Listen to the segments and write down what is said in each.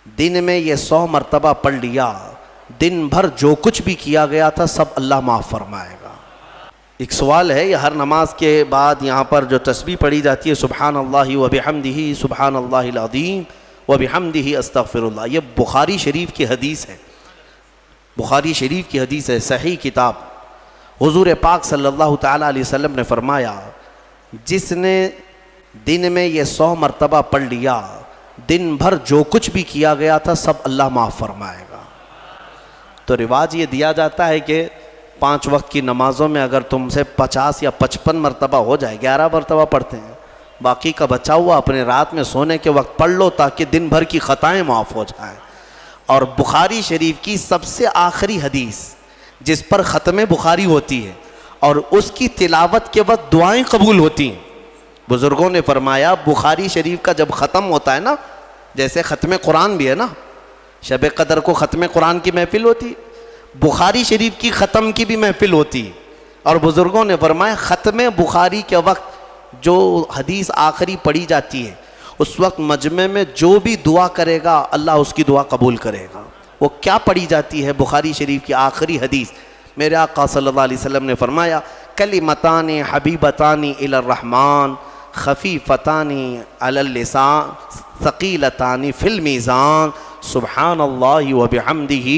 دن میں یہ 100 مرتبہ پڑھ لیا، دن بھر جو کچھ بھی کیا گیا تھا سب اللہ معاف فرمائے گا۔ ایک سوال ہے، یہ ہر نماز کے بعد یہاں پر جو تسبیح پڑھی جاتی ہے سبحان اللہ وبحمدہ سبحان اللہ العظیم وبحمدہ استغفر اللہ، یہ بخاری شریف کی حدیث ہے، بخاری شریف کی حدیث ہے، صحیح کتاب۔ حضور پاک صلی اللہ تعالیٰ علیہ وسلم نے فرمایا جس نے دن میں یہ 100 مرتبہ پڑھ لیا، دن بھر جو کچھ بھی کیا گیا تھا سب اللہ معاف فرمائے گا۔ تو رواج یہ دیا جاتا ہے کہ 5 وقت کی نمازوں میں اگر تم سے 50 یا 55 مرتبہ ہو جائے، 11 مرتبہ پڑھتے ہیں، باقی کا بچا ہوا اپنے رات میں سونے کے وقت پڑھ لو تاکہ دن بھر کی خطائیں معاف ہو جائیں۔ اور بخاری شریف کی سب سے آخری حدیث جس پر ختم بخاری ہوتی ہے اور اس کی تلاوت کے وقت دعائیں قبول ہوتی ہیں، بزرگوں نے فرمایا بخاری شریف کا جب ختم ہوتا ہے نا، جیسے ختم قرآن بھی ہے نا، شب قدر کو ختم قرآن کی محفل ہوتی، بخاری شریف کی ختم کی بھی محفل ہوتی، اور بزرگوں نے فرمایا ختم بخاری کے وقت جو حدیث آخری پڑھی جاتی ہے اس وقت مجمع میں جو بھی دعا کرے گا اللہ اس کی دعا قبول کرے گا۔ وہ کیا پڑھی جاتی ہے؟ بخاری شریف کی آخری حدیث، میرے آقا صلی اللہ علیہ وسلم نے فرمایا کلمتان حبیبتان الی الرحمن خفیفتان علی اللسان ثقیلتان فی المیزان سبحان اللہ وبحمدہ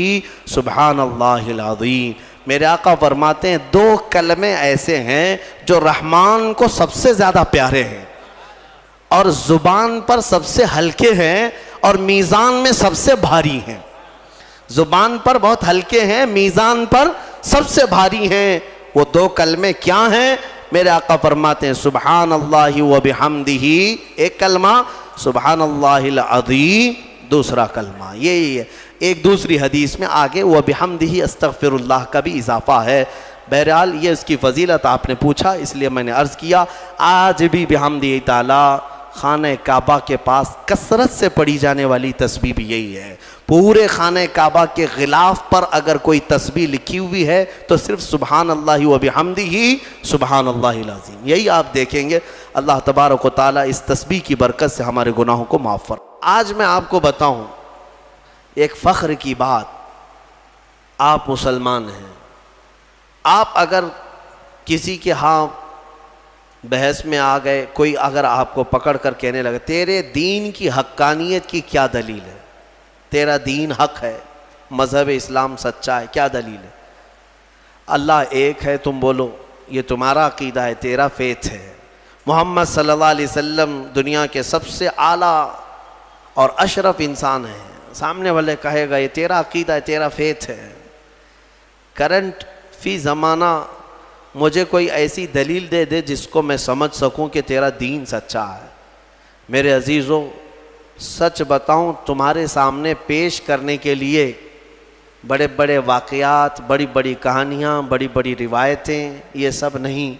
سبحان اللہ العظیم۔ میرے آقا فرماتے ہیں 2 کلمے ایسے ہیں جو رحمان کو سب سے زیادہ پیارے ہیں اور زبان پر سب سے ہلکے ہیں اور میزان میں سب سے بھاری ہیں۔ زبان پر بہت ہلکے ہیں، میزان پر سب سے بھاری ہیں۔ وہ 2 کلمے کیا ہیں؟ میرے آقا فرماتے ہیں سبحان اللہ وبحمدہ ایک کلمہ، سبحان اللہ العظیم دوسرا کلمہ۔ یہی ہے۔ ایک دوسری حدیث میں آگے وبحمدہ استغفر اللہ کا بھی اضافہ ہے۔ بہرحال یہ اس کی فضیلت آپ نے پوچھا اس لیے میں نے عرض کیا۔ آج بھی بحمدہ تعالی خانہ کعبہ کے پاس کثرت سے پڑھی جانے والی تسبیح بھی یہی ہے۔ پورے خانہ کعبہ کے غلاف پر اگر کوئی تسبیح لکھی ہوئی ہے تو صرف سبحان اللہ وبحمدہ سبحان اللہ العظیم، یہی آپ دیکھیں گے۔ اللہ تبارک و تعالیٰ اس تسبیح کی برکت سے ہمارے گناہوں کو معاف فرمائے۔ آج میں آپ کو بتاؤں ایک فخر کی بات، آپ مسلمان ہیں، آپ اگر کسی کے ہاں بحث میں آ گئے، کوئی اگر آپ کو پکڑ کر کہنے لگے تیرے دین کی حقانیت کی کیا دلیل ہے، تیرا دین حق ہے، مذہب اسلام سچا ہے، کیا دلیل ہے؟ اللہ ایک ہے تم بولو، یہ تمہارا عقیدہ ہے، تیرا فیتھ ہے۔ محمد صلی اللہ علیہ وسلم دنیا کے سب سے اعلیٰ اور اشرف انسان ہیں، سامنے والے کہے گا یہ تیرا عقیدہ ہے، تیرا فیتھ ہے۔ کرنٹ فی زمانہ مجھے کوئی ایسی دلیل دے دے جس کو میں سمجھ سکوں کہ تیرا دین سچا ہے۔ میرے عزیزو سچ بتاؤں تمہارے سامنے پیش کرنے کے لیے بڑے بڑے واقعات، بڑی بڑی کہانیاں، بڑی بڑی روایتیں یہ سب نہیں،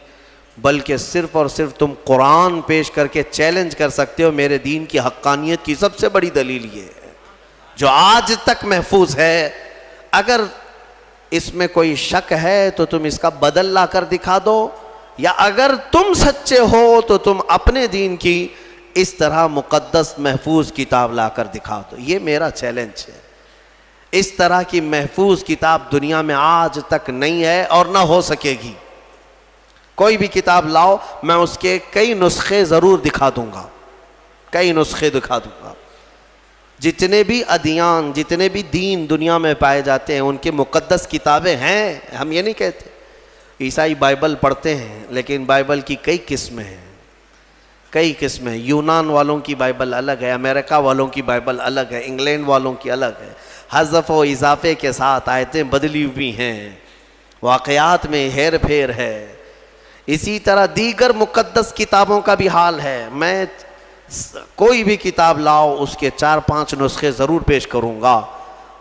بلکہ صرف اور صرف تم قرآن پیش کر کے چیلنج کر سکتے ہو میرے دین کی حقانیت کی سب سے بڑی دلیل یہ ہے جو آج تک محفوظ ہے۔ اگر اس میں کوئی شک ہے تو تم اس کا بدل لا کر دکھا دو، یا اگر تم سچے ہو تو تم اپنے دین کی اس طرح مقدس محفوظ کتاب لا کر دکھا دو۔ یہ میرا چیلنج ہے۔ اس طرح کی محفوظ کتاب دنیا میں آج تک نہیں ہے اور نہ ہو سکے گی۔ کوئی بھی کتاب لاؤ میں اس کے کئی نسخے ضرور دکھا دوں گا، کئی نسخے دکھا دوں گا۔ جتنے بھی ادیان، جتنے بھی دین دنیا میں پائے جاتے ہیں ان کے مقدس کتابیں ہیں، ہم یہ نہیں کہتے۔ عیسائی بائبل پڑھتے ہیں لیکن بائبل کی کئی قسمیں ہیں، کئی قسمیں۔ یونان والوں کی بائبل الگ ہے، امریکہ والوں کی بائبل الگ ہے، انگلینڈ والوں کی الگ ہے، حذف و اضافے کے ساتھ آیتیں بدلی ہوئی ہیں، واقعات میں ہیر پھیر ہے۔ اسی طرح دیگر مقدس کتابوں کا بھی حال ہے۔ میں کوئی بھی کتاب لاؤ اس کے 4-5 نسخے ضرور پیش کروں گا،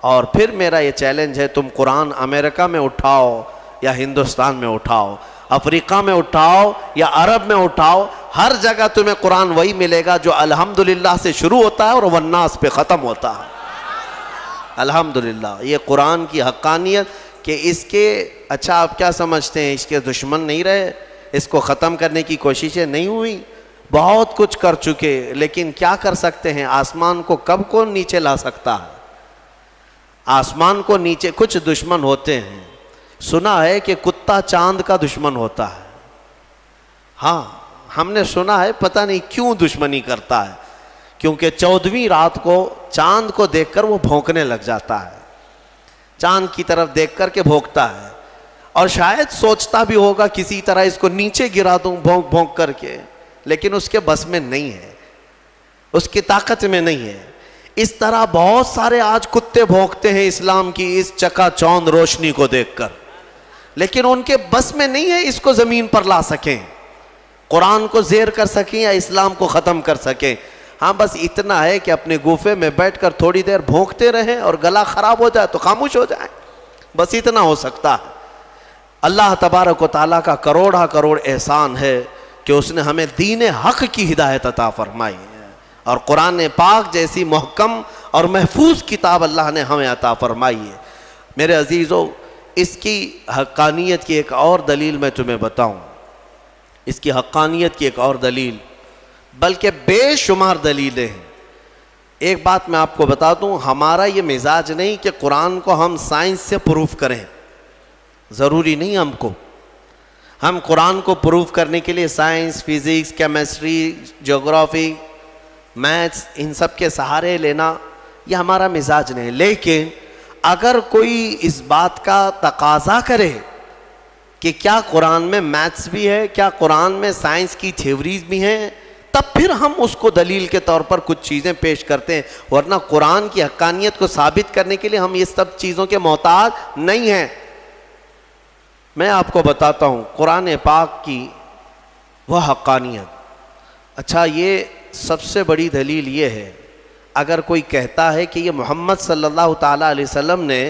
اور پھر میرا یہ چیلنج ہے تم قرآن امریکہ میں اٹھاؤ یا ہندوستان میں اٹھاؤ، افریقہ میں اٹھاؤ یا عرب میں اٹھاؤ، ہر جگہ تمہیں قرآن وہی ملے گا جو الحمدللہ سے شروع ہوتا ہے اور والناس پہ ختم ہوتا ہے۔ الحمدللہ یہ قرآن کی حقانیت کہ اس کے اچھا آپ کیا سمجھتے ہیں اس کے دشمن نہیں رہے، اس کو ختم کرنے کی کوششیں نہیں ہوئی، بہت کچھ کر چکے، لیکن کیا کر سکتے ہیں؟ آسمان کو کب کون نیچے لا سکتا ہے؟ آسمان کو نیچے کچھ دشمن ہوتے ہیں، سنا ہے کہ کتا چاند کا دشمن ہوتا ہے، ہاں ہم نے سنا ہے، پتہ نہیں کیوں دشمنی کرتا ہے، کیونکہ 14ویں رات کو چاند کو دیکھ کر وہ بھونکنے لگ جاتا ہے، چاند کی طرف دیکھ کر کے بھونکتا ہے، اور شاید سوچتا بھی ہوگا کسی طرح اس کو نیچے گرا دوں بھونک بھونک کر کے، لیکن اس کے بس میں نہیں ہے، اس کی طاقت میں نہیں ہے۔ اس طرح بہت سارے آج کتے بھونکتے ہیں اسلام کی اس چکا چوند روشنی کو دیکھ کر، لیکن ان کے بس میں نہیں ہے اس کو زمین پر لا سکیں، قرآن کو زیر کر سکیں یا اسلام کو ختم کر سکیں۔ ہاں بس اتنا ہے کہ اپنے گوفے میں بیٹھ کر تھوڑی دیر بھونکتے رہیں، اور گلا خراب ہو جائے تو خاموش ہو جائیں، بس اتنا ہو سکتا ہے۔ اللہ تبارک و تعالیٰ کا کروڑا کروڑ احسان ہے کہ اس نے ہمیں دین حق کی ہدایت عطا فرمائی ہے، اور قرآن پاک جیسی محکم اور محفوظ کتاب اللہ نے ہمیں عطا فرمائی ہے۔ میرے عزیزو، اس کی حقانیت کی ایک اور دلیل میں تمہیں بتاؤں، اس کی حقانیت کی ایک اور دلیل، بلکہ بے شمار دلیلیں ہیں۔ ایک بات میں آپ کو بتا دوں، ہمارا یہ مزاج نہیں کہ قرآن کو ہم سائنس سے پروف کریں، ضروری نہیں ہم قرآن کو پروف کرنے کے لیے سائنس، فزکس، کیمسٹری، جغرافی، میتھس ان سب کے سہارے لینا، یہ ہمارا مزاج نہیں۔ لیکن اگر کوئی اس بات کا تقاضا کرے کہ کیا قرآن میں میتھس بھی ہے، کیا قرآن میں سائنس کی تھیوریز بھی ہیں، تب پھر ہم اس کو دلیل کے طور پر کچھ چیزیں پیش کرتے ہیں، ورنہ قرآن کی حقانیت کو ثابت کرنے کے لیے ہم یہ سب چیزوں کے محتاج نہیں ہیں۔ میں آپ کو بتاتا ہوں قرآن پاک کی وہ حقانیت۔ اچھا، یہ سب سے بڑی دلیل یہ ہے، اگر کوئی کہتا ہے کہ یہ محمد صلی اللہ تعالیٰ علیہ وسلم نے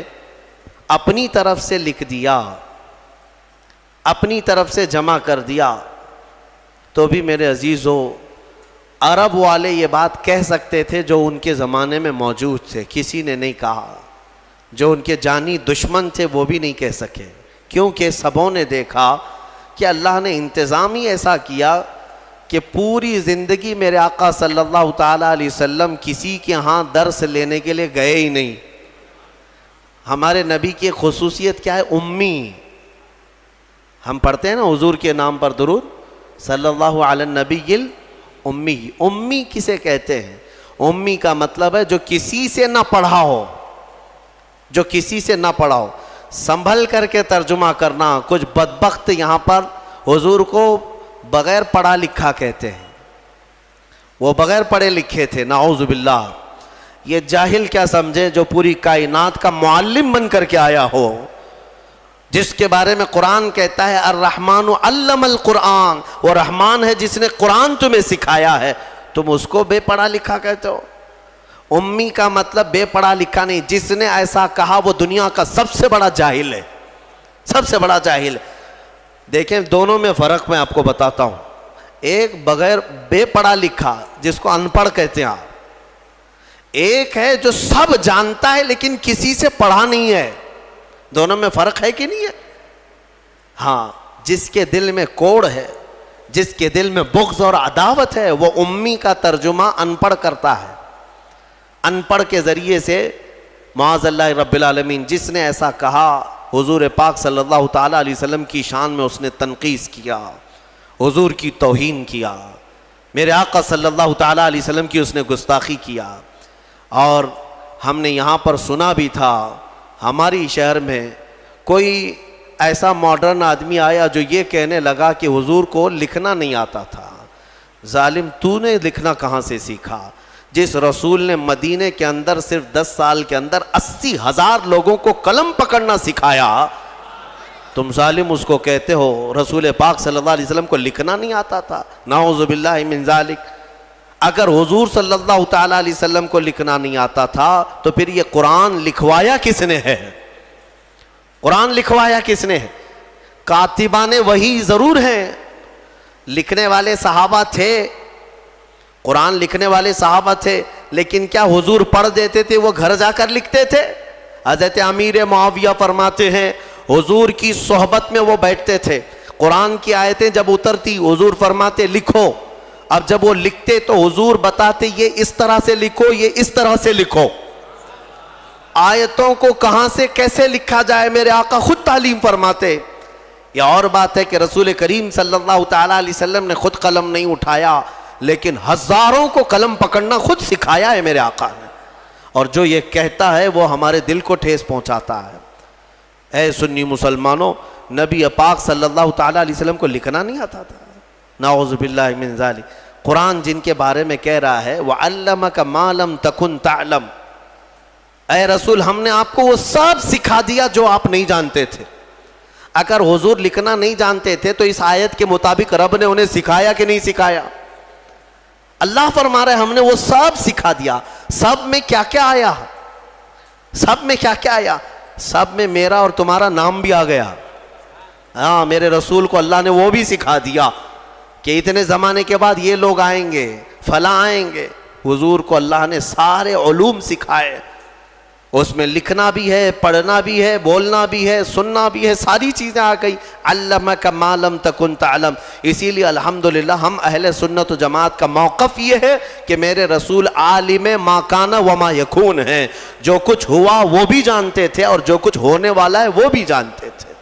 اپنی طرف سے لکھ دیا، اپنی طرف سے جمع کر دیا، تو بھی میرے عزیزو، عرب والے یہ بات کہہ سکتے تھے جو ان کے زمانے میں موجود تھے، کسی نے نہیں کہا۔ جو ان کے جانی دشمن تھے وہ بھی نہیں کہہ سکے، کیونکہ سبوں نے دیکھا کہ اللہ نے انتظام ہی ایسا کیا کہ پوری زندگی میرے آقا صلی اللہ تعالیٰ علیہ وسلم کسی کے ہاں درس لینے کے لیے گئے ہی نہیں۔ ہمارے نبی کی خصوصیت کیا ہے؟ امی۔ ہم پڑھتے ہیں نا حضور کے نام پر درود، صلی اللہ علی النبی الامی۔ امی کسے کہتے ہیں؟ امی کا مطلب ہے جو کسی سے نہ پڑھا ہو، جو کسی سے نہ پڑھا ہو۔ سنبھل کر کے ترجمہ کرنا، کچھ بدبخت یہاں پر حضور کو بغیر پڑھا لکھا کہتے ہیں، وہ بغیر پڑھے لکھے تھے، نعوذ باللہ۔ یہ جاہل کیا سمجھے جو پوری کائنات کا معلم بن کر کے آیا ہو، جس کے بارے میں قرآن کہتا ہے الرحمن علم القرآن، وہ رحمان ہے جس نے قرآن تمہیں سکھایا ہے، تم اس کو بے پڑھا لکھا کہتے ہو۔ امی کا مطلب بے پڑھا لکھا نہیں، جس نے ایسا کہا وہ دنیا کا سب سے بڑا جاہل ہے، سب سے بڑا جاہل ہے۔ دیکھیں دونوں میں فرق میں آپ کو بتاتا ہوں۔ ایک بغیر بے پڑھا لکھا جس کو ان پڑھ کہتے ہیں آپ، ایک ہے جو سب جانتا ہے لیکن کسی سے پڑھا نہیں ہے۔ دونوں میں فرق ہے کہ نہیں ہے؟ ہاں، جس کے دل میں کوڑ ہے، جس کے دل میں بغض اور عداوت ہے، وہ امی کا ترجمہ ان پڑھ کرتا ہے۔ ان پڑھ کے ذریعے سے معاذ اللہ رب العالمین، جس نے ایسا کہا حضور پاک صلی اللہ تعالیٰ علیہ وسلم کی شان میں اس نے تنقیص کیا، حضور کی توہین کیا، میرے آقا صلی اللہ تعالیٰ علیہ وسلم کی اس نے گستاخی کیا۔ اور ہم نے یہاں پر سنا بھی تھا، ہماری شہر میں کوئی ایسا ماڈرن آدمی آیا جو یہ کہنے لگا کہ حضور کو لکھنا نہیں آتا تھا۔ ظالم، تو نے لکھنا کہاں سے سیکھا؟ جس رسول نے مدینے کے اندر صرف 10 سال کے اندر 80,000 لوگوں کو قلم پکڑنا سکھایا، تم ظالم اس کو کہتے ہو رسول پاک صلی اللہ علیہ وسلم کو لکھنا نہیں آتا تھا؟ نعوذ باللہ من ذالک۔ اگر حضور صلی اللہ تعالیٰ علیہ وسلم کو لکھنا نہیں آتا تھا تو پھر یہ قرآن لکھوایا کس نے ہے؟ قرآن لکھوایا کس نے ہے؟ کاتبان وحی ضرور ہیں، لکھنے والے صحابہ تھے، قرآن لکھنے والے صحابہ تھے، لیکن کیا حضور پڑھ دیتے تھے وہ گھر جا کر لکھتے تھے؟ حضرت امیر معاویہ فرماتے ہیں حضور کی صحبت میں وہ بیٹھتے تھے، قرآن کی آیتیں جب اترتی حضور فرماتے لکھو، اب جب وہ لکھتے تو حضور بتاتے یہ اس طرح سے لکھو، یہ اس طرح سے لکھو. آیتوں کو کہاں سے کیسے لکھا جائے میرے آقا خود تعلیم فرماتے. یہ اور بات ہے کہ رسول کریم صلی اللہ تعالیٰ علیہ وسلم نے خود قلم نہیں اٹھایا، لیکن ہزاروں کو قلم پکڑنا خود سکھایا ہے میرے آقا نے. اور جو یہ کہتا ہے وہ ہمارے دل کو ٹھیس پہنچاتا ہے. اے سنی مسلمانوں، نبی پاک صلی اللہ تعالیٰ علیہ وسلم کو لکھنا نہیں آتا تھا. نعوذ باللہ من ذالک. قرآن جن کے بارے میں کہہ رہا ہے وَعَلَّمَكَ مَا لَمْ تَكُنْ تَعْلَمْ، اے رسول ہم نے آپ کو وہ سب سکھا دیا جو آپ نہیں جانتے تھے. اگر حضور لکھنا نہیں جانتے تھے تو اس آیت کے مطابق رب نے انہیں سکھایا کہ نہیں سکھایا؟ اللہ فرما رہے ہم نے وہ سب سکھا دیا. سب میں کیا کیا آیا؟ سب میں کیا کیا آیا؟ سب میں میرا اور تمہارا نام بھی آ گیا. ہاں، میرے رسول کو اللہ نے وہ بھی سکھا دیا کہ اتنے زمانے کے بعد یہ لوگ آئیں گے، فلاں آئیں گے. حضور کو اللہ نے سارے علوم سکھائے. اس میں لکھنا بھی ہے، پڑھنا بھی ہے، بولنا بھی ہے، سننا بھی ہے، ساری چیزیں آ گئی. علمک ما لم تکن تعلم. اسی لیے الحمدللہ ہم اہل سنت و جماعت کا موقف یہ ہے کہ میرے رسول عالم ما کان و ما یکون ہیں. جو کچھ ہوا وہ بھی جانتے تھے اور جو کچھ ہونے والا ہے وہ بھی جانتے تھے.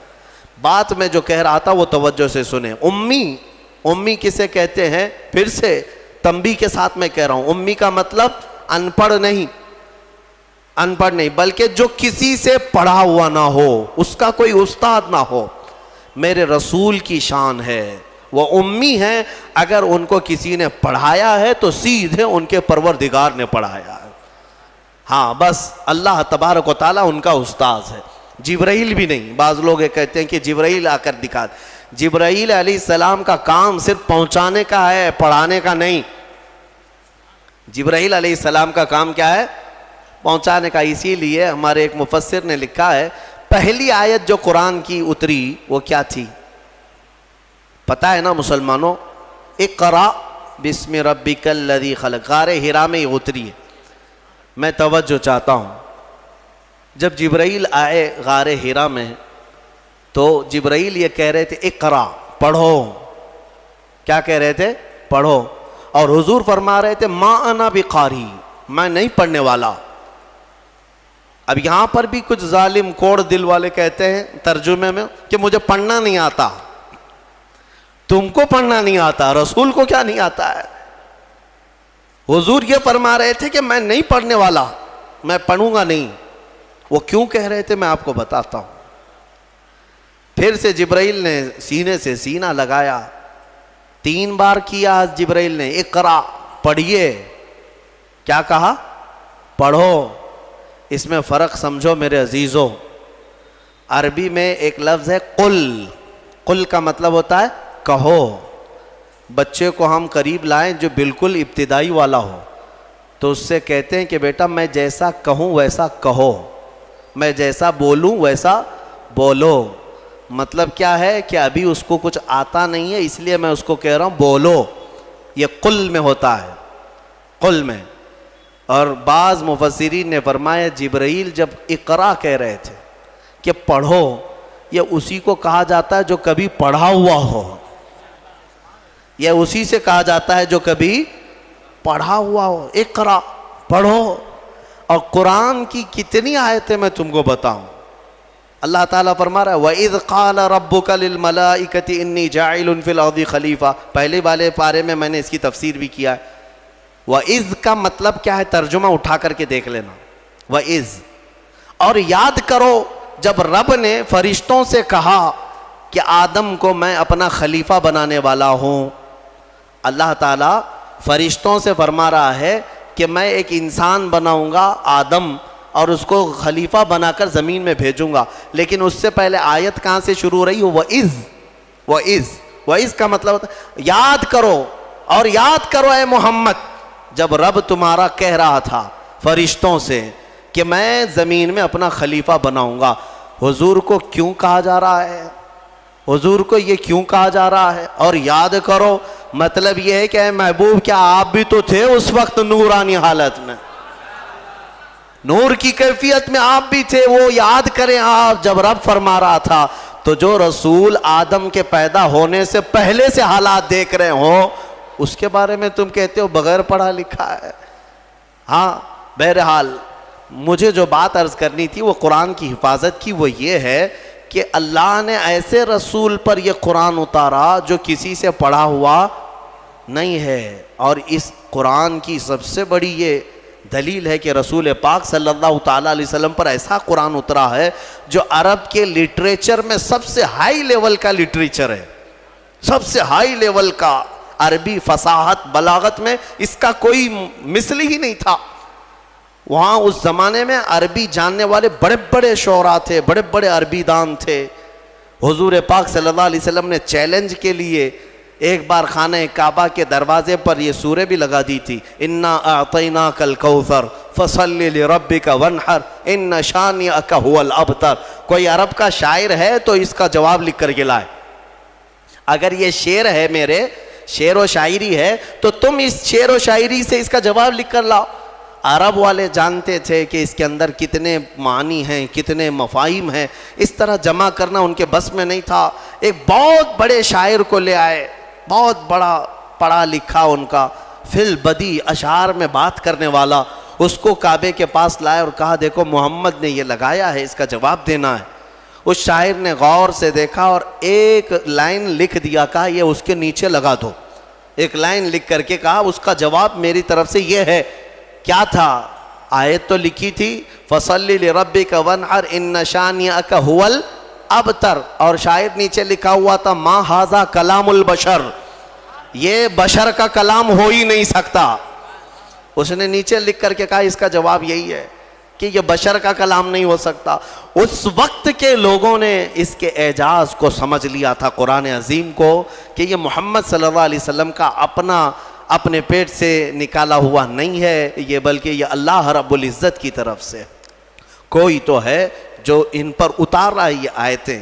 بات میں جو کہہ رہا تھا وہ توجہ سے سنیں. امی کسے کہتے ہیں؟ پھر سے تنبیہ کے ساتھ میں کہہ رہا ہوں، امی کا مطلب ان پڑھ نہیں، بلکہ جو کسی سے پڑھا ہوا نہ ہو، اس کا کوئی استاد نہ ہو. میرے رسول کی شان ہے وہ امی ہیں. اگر ان کو کسی نے پڑھایا ہے تو سیدھے ان کے پروردگار نے پڑھایا ہے. ہاں بس اللہ تبارک و تعالیٰ ان کا استاذ ہے. جبرائیل بھی نہیں. بعض لوگ یہ کہتے ہیں کہ جبرائیل آ کر دکھا. جبرائیل علیہ السلام کا کام صرف پہنچانے کا ہے، پڑھانے کا نہیں. جبرائیل علیہ السلام کا کام کیا ہے؟ پہنچانے کا. اسی لیے ہمارے ایک مفسر نے لکھا ہے پہلی آیت جو قرآن کی اتری وہ کیا تھی پتہ ہے نا مسلمانوں؟ اقرا بسم ربک الذی خلق. غار حرا میں یہ اتری ہے. میں توجہ چاہتا ہوں، جب جبرائیل آئے غار حرا میں تو جبرائیل یہ کہہ رہے تھے اقرا، پڑھو. کیا کہہ رہے تھے؟ پڑھو. اور حضور فرما رہے تھے ما انا بقاری، میں نہیں پڑھنے والا. اب یہاں پر بھی کچھ ظالم کوڑ دل والے کہتے ہیں ترجمے میں کہ مجھے پڑھنا نہیں آتا. تم کو پڑھنا نہیں آتا، رسول کو کیا نہیں آتا ہے؟ حضور یہ فرما رہے تھے کہ میں نہیں پڑھنے والا، میں پڑھوں گا نہیں. وہ کیوں کہہ رہے تھے میں آپ کو بتاتا ہوں. پھر سے جبرائیل نے سینے سے سینہ لگایا، 3 بار کیا جبرائیل نے اقرا، پڑھیے. کیا کہا؟ پڑھو. اس میں فرق سمجھو میرے عزیزوں. عربی میں ایک لفظ ہے قل. قل کا مطلب ہوتا ہے کہو. بچے کو ہم قریب لائیں جو بالکل ابتدائی والا ہو تو اس سے کہتے ہیں کہ بیٹا میں جیسا کہوں ویسا کہو، میں جیسا بولوں ویسا بولو. مطلب کیا ہے کہ ابھی اس کو کچھ آتا نہیں ہے اس لیے میں اس کو کہہ رہا ہوں بولو. یہ قل میں ہوتا ہے، قل میں. اور بعض مفسرین نے فرمایا جبرائیل جب اقرا کہہ رہے تھے کہ پڑھو، یہ اسی کو کہا جاتا ہے جو کبھی پڑھا ہوا ہو. یہ اسی سے کہا جاتا ہے جو کبھی پڑھا ہوا ہو. اقرا، پڑھو. اور قرآن کی کتنی آیتیں میں تم کو بتاؤں. اللہ تعالیٰ فرما رہا ہے وَإِذْ قَالَ رَبُّكَ لِلْمَلَائِكَةِ إِنِّي جَاعِلٌ فِي الْأَرْضِ خَلِيفَةً. پہلے والے پارے میں نے اس کی تفسیر بھی کیا ہے. وَإِذْ کا مطلب کیا ہے؟ ترجمہ اٹھا کر کے دیکھ لینا. وَإِذْ، اور یاد کرو جب رب نے فرشتوں سے کہا کہ آدم کو میں اپنا خلیفہ بنانے والا ہوں. اللہ تعالیٰ فرشتوں سے فرما رہا ہے کہ میں ایک انسان بناؤں گا آدم اور اس کو خلیفہ بنا کر زمین میں بھیجوں گا. لیکن اس سے پہلے آیت کہاں سے شروع ہو رہی ہو؟ وَإِذْ کا مطلب ہوتا ہے یاد کرو. اور یاد کرو اے محمد جب رب تمہارا کہہ رہا تھا فرشتوں سے کہ میں زمین میں اپنا خلیفہ بناؤں گا. حضور کو کیوں کہا جا رہا ہے؟ حضور کو یہ کیوں کہا جا رہا ہے؟ اور یاد کرو مطلب یہ ہے کہ اے محبوب کیا آپ بھی تو تھے اس وقت نورانی حالت میں، نور کی کیفیت میں آپ بھی تھے. وہ یاد کریں آپ جب رب فرما رہا تھا تو جو رسول آدم کے پیدا ہونے سے پہلے سے حالات دیکھ رہے ہوں اس کے بارے میں تم کہتے ہو بغیر پڑھا لکھا ہے. ہاں بہرحال مجھے جو بات عرض کرنی تھی وہ قرآن کی حفاظت کی، وہ یہ ہے کہ اللہ نے ایسے رسول پر یہ قرآن اتارا جو کسی سے پڑھا ہوا نہیں ہے. اور اس قرآن کی سب سے بڑی یہ دلیل ہے کہ رسول پاک صلی اللہ تعالیٰ علیہ وسلم پر ایسا قرآن اترا ہے جو عرب کے لٹریچر میں سب سے ہائی لیول کا لٹریچر ہے، سب سے ہائی لیول کا. عربی فصاحت بلاغت میں اس کا کوئی مثل ہی نہیں تھا. وہاں اس زمانے میں عربی جاننے والے بڑے بڑے شعراء تھے، بڑے بڑے عربی دان تھے. حضور پاک صلی اللہ علیہ وسلم نے چیلنج کے لیے ایک بار خانہ کعبہ کے دروازے پر یہ سورہ بھی لگا دی تھی، انا اعطیناک الکوثر فصلی لربک وانحر ان شانئک ھو الابتر. کوئی عرب کا شاعر ہے تو اس کا جواب لکھ کر کے لائے. اگر یہ شعر ہے، میرے شعر و شاعری ہے، تو تم اس شعر و شاعری سے اس کا جواب لکھ کر لاؤ. عرب والے جانتے تھے کہ اس کے اندر کتنے معنی ہیں، کتنے مفاہیم ہیں، اس طرح جمع کرنا ان کے بس میں نہیں تھا. ایک بہت بڑے شاعر کو لے آئے، بہت بڑا پڑھا لکھا ان کا فی البدی اشعار میں بات کرنے والا. اس کو کعبے کے پاس لائے اور کہا دیکھو محمد نے یہ لگایا ہے، اس کا جواب دینا ہے. اس شاعر نے غور سے دیکھا اور ایک لائن لکھ دیا، کہا یہ اس کے نیچے لگا دو. ایک لائن لکھ کر کے کہا اس کا جواب میری طرف سے یہ ہے. کیا تھا؟ آیت تو لکھی تھی فصلی لربک وانحر ان شانئک ھو الابتر، اور شاعر نیچے لکھا ہوا تھا ما ھذا کلام البشر، یہ بشر کا کلام ہو ہی نہیں سکتا. اس نے نیچے لکھ کر کے کہا اس کا جواب یہی ہے کہ یہ بشر کا کلام نہیں ہو سکتا. اس وقت کے لوگوں نے اس کے اعجاز کو سمجھ لیا تھا قرآن عظیم کو، کہ یہ محمد صلی اللہ علیہ وسلم کا اپنے پیٹ سے نکالا ہوا نہیں ہے یہ، بلکہ یہ اللہ رب العزت کی طرف سے کوئی تو ہے جو ان پر اتار رہا ہے یہ آیتیں.